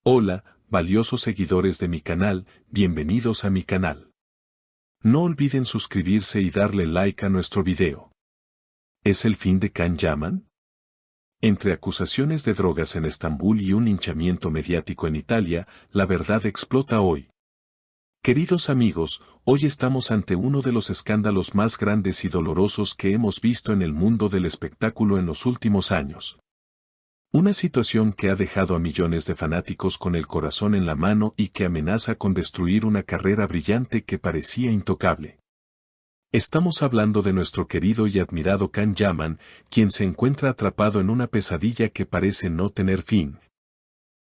Hola, valiosos seguidores de mi canal, bienvenidos a mi canal. No olviden suscribirse y darle like a nuestro video. ¿Es el fin de Can Yaman? Entre acusaciones de drogas en Estambul y un hinchamiento mediático en Italia, la verdad explota hoy. Queridos amigos, hoy estamos ante uno de los escándalos más grandes y dolorosos que hemos visto en el mundo del espectáculo en los últimos años. Una situación que ha dejado a millones de fanáticos con el corazón en la mano y que amenaza con destruir una carrera brillante que parecía intocable. Estamos hablando de nuestro querido y admirado Can Yaman, quien se encuentra atrapado en una pesadilla que parece no tener fin.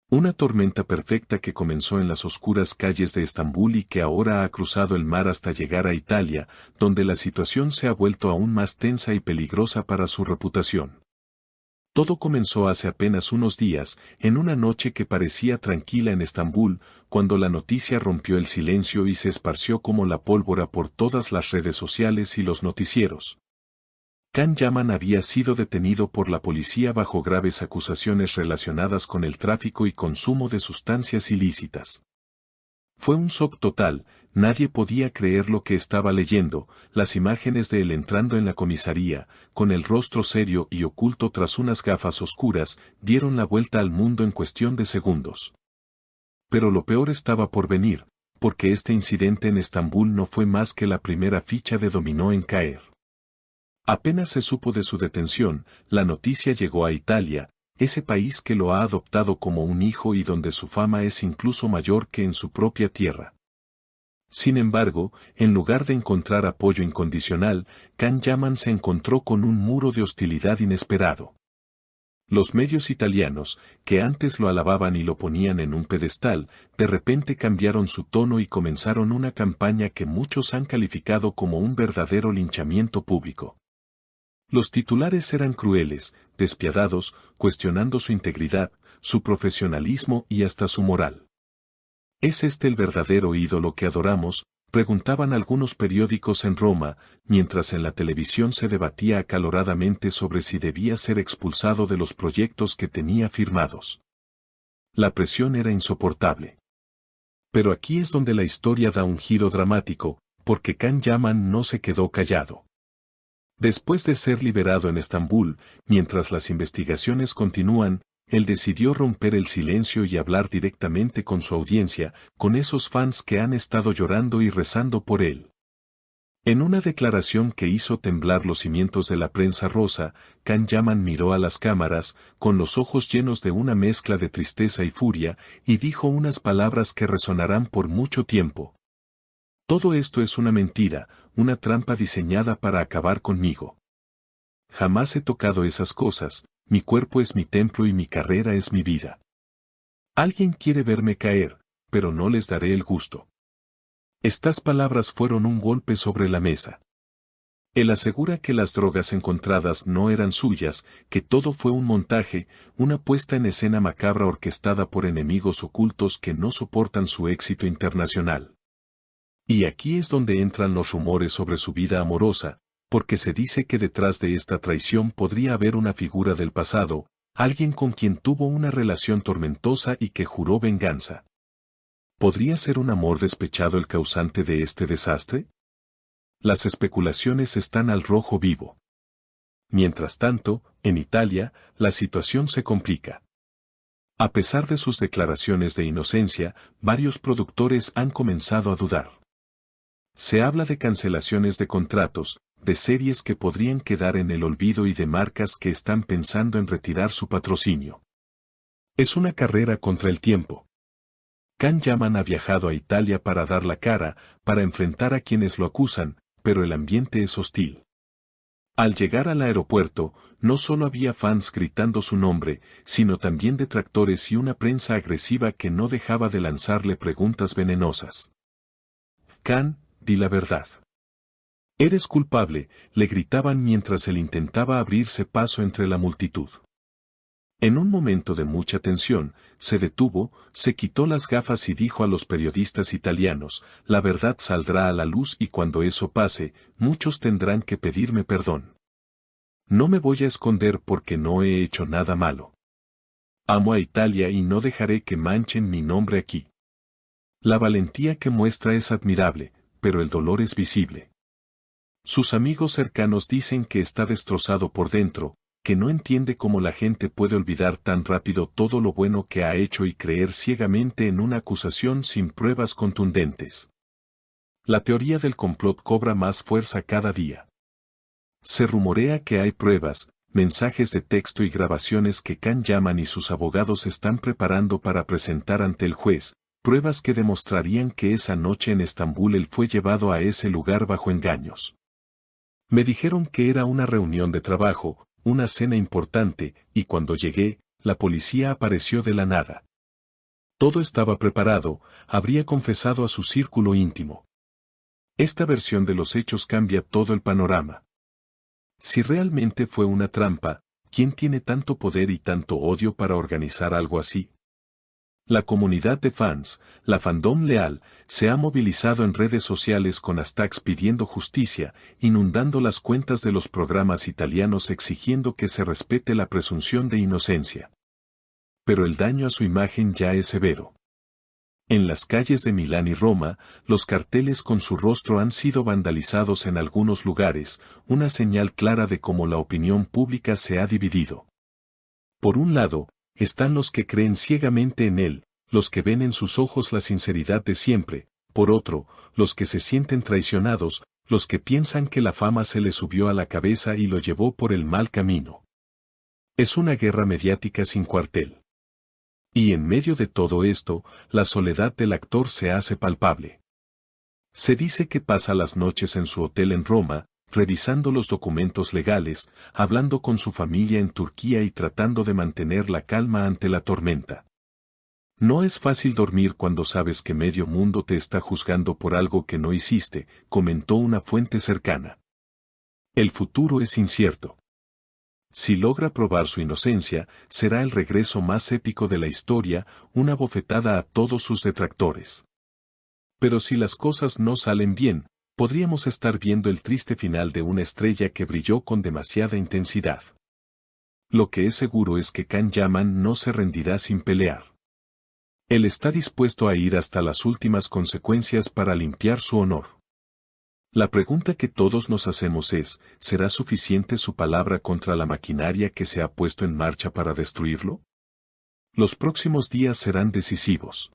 Una tormenta perfecta que comenzó en las oscuras calles de Estambul y que ahora ha cruzado el mar hasta llegar a Italia, donde la situación se ha vuelto aún más tensa y peligrosa para su reputación. Todo comenzó hace apenas unos días, en una noche que parecía tranquila en Estambul, cuando la noticia rompió el silencio y se esparció como la pólvora por todas las redes sociales y los noticieros. Can Yaman había sido detenido por la policía bajo graves acusaciones relacionadas con el tráfico y consumo de sustancias ilícitas. Fue un shock total, nadie podía creer lo que estaba leyendo, las imágenes de él entrando en la comisaría, con el rostro serio y oculto tras unas gafas oscuras, dieron la vuelta al mundo en cuestión de segundos. Pero lo peor estaba por venir, porque este incidente en Estambul no fue más que la primera ficha de dominó en caer. Apenas se supo de su detención, la noticia llegó a Italia, ese país que lo ha adoptado como un hijo y donde su fama es incluso mayor que en su propia tierra. Sin embargo, en lugar de encontrar apoyo incondicional, Can Yaman se encontró con un muro de hostilidad inesperado. Los medios italianos, que antes lo alababan y lo ponían en un pedestal, de repente cambiaron su tono y comenzaron una campaña que muchos han calificado como un verdadero linchamiento público. Los titulares eran crueles, despiadados, cuestionando su integridad, su profesionalismo y hasta su moral. ¿Es este el verdadero ídolo que adoramos?, preguntaban algunos periódicos en Roma, mientras en la televisión se debatía acaloradamente sobre si debía ser expulsado de los proyectos que tenía firmados. La presión era insoportable. Pero aquí es donde la historia da un giro dramático, porque Can Yaman no se quedó callado. Después de ser liberado en Estambul, mientras las investigaciones continúan, él decidió romper el silencio y hablar directamente con su audiencia, con esos fans que han estado llorando y rezando por él. En una declaración que hizo temblar los cimientos de la prensa rosa, Can Yaman miró a las cámaras, con los ojos llenos de una mezcla de tristeza y furia, y dijo unas palabras que resonarán por mucho tiempo. Todo esto es una mentira, una trampa diseñada para acabar conmigo. Jamás he tocado esas cosas, mi cuerpo es mi templo y mi carrera es mi vida. Alguien quiere verme caer, pero no les daré el gusto. Estas palabras fueron un golpe sobre la mesa. Él asegura que las drogas encontradas no eran suyas, que todo fue un montaje, una puesta en escena macabra orquestada por enemigos ocultos que no soportan su éxito internacional. Y aquí es donde entran los rumores sobre su vida amorosa, porque se dice que detrás de esta traición podría haber una figura del pasado, alguien con quien tuvo una relación tormentosa y que juró venganza. ¿Podría ser un amor despechado el causante de este desastre? Las especulaciones están al rojo vivo. Mientras tanto, en Italia, la situación se complica. A pesar de sus declaraciones de inocencia, varios productores han comenzado a dudar. Se habla de cancelaciones de contratos, de series que podrían quedar en el olvido y de marcas que están pensando en retirar su patrocinio. Es una carrera contra el tiempo. Can Yaman ha viajado a Italia para dar la cara, para enfrentar a quienes lo acusan, pero el ambiente es hostil. Al llegar al aeropuerto, no solo había fans gritando su nombre, sino también detractores y una prensa agresiva que no dejaba de lanzarle preguntas venenosas. Can, di la verdad. Eres culpable, le gritaban mientras él intentaba abrirse paso entre la multitud. En un momento de mucha tensión, se detuvo, se quitó las gafas y dijo a los periodistas italianos, la verdad saldrá a la luz y cuando eso pase, muchos tendrán que pedirme perdón. No me voy a esconder porque no he hecho nada malo. Amo a Italia y no dejaré que manchen mi nombre aquí. La valentía que muestra es admirable, pero el dolor es visible. Sus amigos cercanos dicen que está destrozado por dentro, que no entiende cómo la gente puede olvidar tan rápido todo lo bueno que ha hecho y creer ciegamente en una acusación sin pruebas contundentes. La teoría del complot cobra más fuerza cada día. Se rumorea que hay pruebas, mensajes de texto y grabaciones que Can Yaman y sus abogados están preparando para presentar ante el juez, pruebas que demostrarían que esa noche en Estambul él fue llevado a ese lugar bajo engaños. Me dijeron que era una reunión de trabajo, una cena importante, y cuando llegué, la policía apareció de la nada. Todo estaba preparado, habría confesado a su círculo íntimo. Esta versión de los hechos cambia todo el panorama. Si realmente fue una trampa, ¿quién tiene tanto poder y tanto odio para organizar algo así? La comunidad de fans, la fandom leal, se ha movilizado en redes sociales con hashtags pidiendo justicia, inundando las cuentas de los programas italianos exigiendo que se respete la presunción de inocencia. Pero el daño a su imagen ya es severo. En las calles de Milán y Roma, los carteles con su rostro han sido vandalizados en algunos lugares, una señal clara de cómo la opinión pública se ha dividido. Por un lado, están los que creen ciegamente en él, los que ven en sus ojos la sinceridad de siempre, por otro, los que se sienten traicionados, los que piensan que la fama se le subió a la cabeza y lo llevó por el mal camino. Es una guerra mediática sin cuartel. Y en medio de todo esto, la soledad del actor se hace palpable. Se dice que pasa las noches en su hotel en Roma, revisando los documentos legales, hablando con su familia en Turquía y tratando de mantener la calma ante la tormenta. No es fácil dormir cuando sabes que medio mundo te está juzgando por algo que no hiciste, comentó una fuente cercana. El futuro es incierto. Si logra probar su inocencia, será el regreso más épico de la historia, una bofetada a todos sus detractores. Pero si las cosas no salen bien, podríamos estar viendo el triste final de una estrella que brilló con demasiada intensidad. Lo que es seguro es que Can Yaman no se rendirá sin pelear. Él está dispuesto a ir hasta las últimas consecuencias para limpiar su honor. La pregunta que todos nos hacemos es, ¿será suficiente su palabra contra la maquinaria que se ha puesto en marcha para destruirlo? Los próximos días serán decisivos.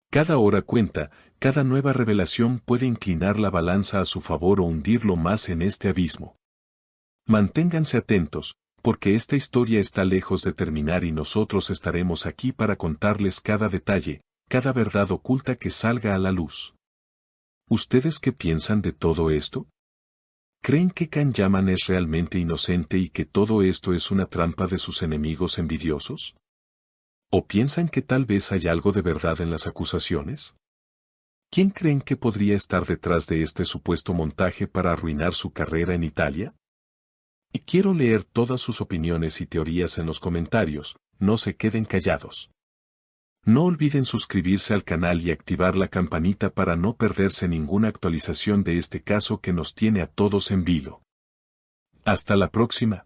Cada hora cuenta, cada nueva revelación puede inclinar la balanza a su favor o hundirlo más en este abismo. Manténganse atentos, porque esta historia está lejos de terminar y nosotros estaremos aquí para contarles cada detalle, cada verdad oculta que salga a la luz. ¿Ustedes qué piensan de todo esto? ¿Creen que Can Yaman es realmente inocente y que todo esto es una trampa de sus enemigos envidiosos? ¿O piensan que tal vez hay algo de verdad en las acusaciones? ¿Quién creen que podría estar detrás de este supuesto montaje para arruinar su carrera en Italia? Y quiero leer todas sus opiniones y teorías en los comentarios, no se queden callados. No olviden suscribirse al canal y activar la campanita para no perderse ninguna actualización de este caso que nos tiene a todos en vilo. Hasta la próxima.